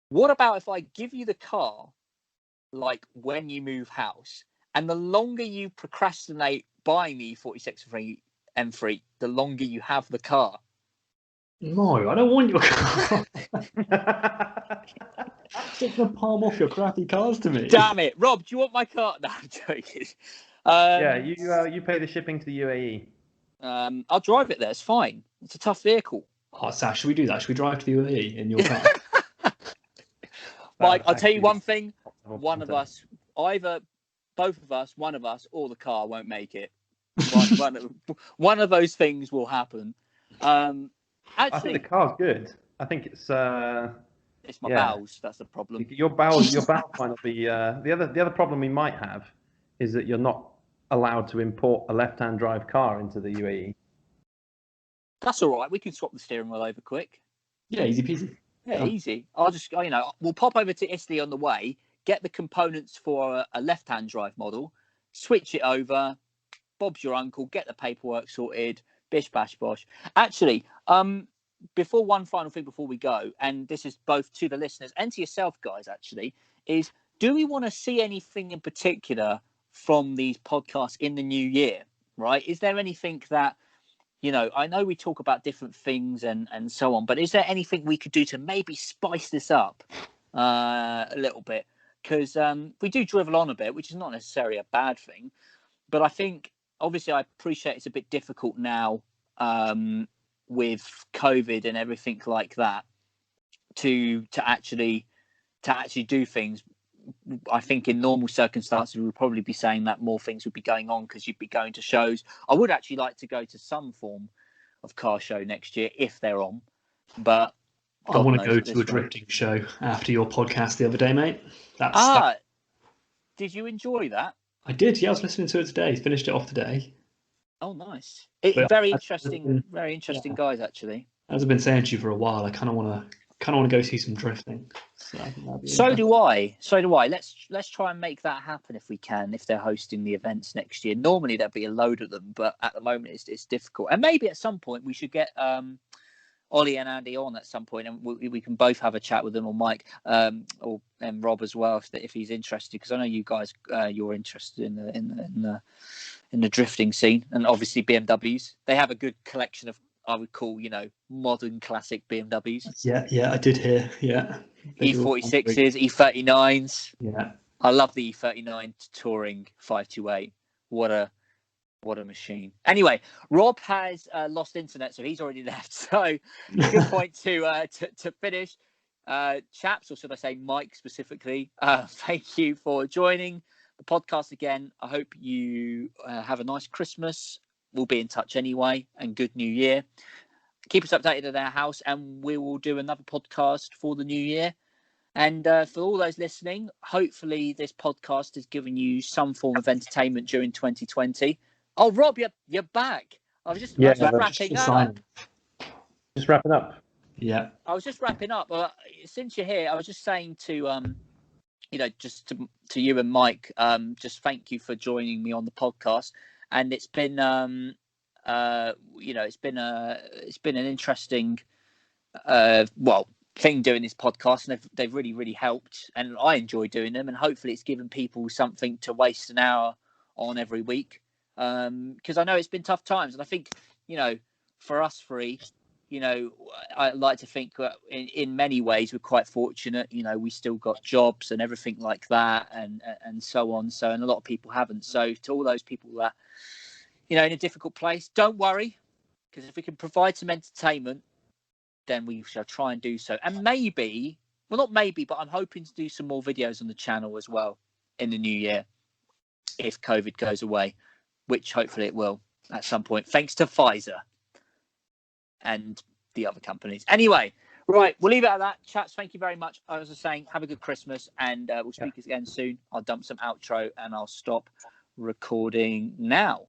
What about if I give you the car, like when you move house, and the longer you procrastinate buying the E46 M3, the longer you have the car. No, I don't want your car. Stop the palm off your crappy cars to me. Damn it, Rob! Do you want my car? No, I'm joking. Yeah, you pay the shipping to the UAE. I'll drive it there. It's fine. It's a tough vehicle. Oh, Sash, should we do that? Should we drive to the UAE in your car? Mike, That I'll tell you actually one thing. is One of us, either both of us, one of us, or the car won't make it. One of those things will happen. I think Actually, the car's good. I think it's it's my yeah. bowels. That's the problem. Your bowels might not be the other problem we might have is that you're not allowed to import a left-hand drive car into the UAE. That's all right. We can swap the steering wheel over quick. Yeah, easy peasy. Yeah, easy. I'll just, we'll pop over to Italy on the way, get the components for a left-hand drive model, switch it over. Bob's your uncle. Get the paperwork sorted. Bish bash bosh. Actually, before one final thing before we go, and this is both to the listeners and to yourself, guys. Actually, is do we want to see anything in particular from these podcasts in the new year? Right? Is there anything that I know we talk about different things and so on, but is there anything we could do to maybe spice this up a little bit? Because we do drivel on a bit, which is not necessarily a bad thing. But I think, obviously, I appreciate it's a bit difficult now with COVID and everything like that to actually do things. I think in normal circumstances, we would probably be saying that more things would be going on because you'd be going to shows. I would actually like to go to some form of car show next year if they're on, but I want to go to a drifting show after your podcast the other day, mate. Did you enjoy that? I did. Yeah, I was listening to it today. Finished it off today. Oh, nice. Very interesting guys, actually. As I've been saying to you for a while, I kind of want to go see some drifting. So do I. Let's try and make that happen if we can. If they're hosting the events next year, normally there'd be a load of them, but at the moment it's difficult. And maybe at some point we should get Ollie and Andy on at some point, and we can both have a chat with them, or Mike, and Rob as well, if he's interested. Because I know you guys, you're interested in the drifting scene, and obviously BMWs. They have a good collection of, I would call, modern classic BMWs. Yeah, I did hear. Yeah, E46s, E39s. Yeah, I love the E39 Touring 528. What a machine. Anyway, Rob has lost internet, so he's already left. So good point to finish. Chaps, or should I say Mike specifically, thank you for joining the podcast again. I hope you have a nice Christmas. We'll be in touch anyway, and good New Year. Keep us updated at our house, and we will do another podcast for the new year. And for all those listening, hopefully this podcast has given you some form of entertainment during 2020. Oh, Rob, you're back. I was just wrapping up. Just wrapping up. Yeah. I was just wrapping up. Since you're here, I was just saying to just to you and Mike, just thank you for joining me on the podcast. And it's been it's been an interesting thing doing this podcast, and they've really, really helped, and I enjoy doing them, and hopefully it's given people something to waste an hour on every week, because I know it's been tough times, and I think for us three, I like to think in many ways we're quite fortunate. We still got jobs and everything like that, and so on. So, and a lot of people haven't. So to all those people that in a difficult place, don't worry, because if we can provide some entertainment, then we shall try and do so. And maybe, well, not maybe, but I'm hoping to do some more videos on the channel as well in the new year, if COVID goes away, which hopefully it will at some point, thanks to Pfizer and the other companies. Anyway, right, we'll leave it at that. Chats, thank you very much. I was just saying, have a good Christmas, and we'll speak again soon. I'll dump some outro, and I'll stop recording now.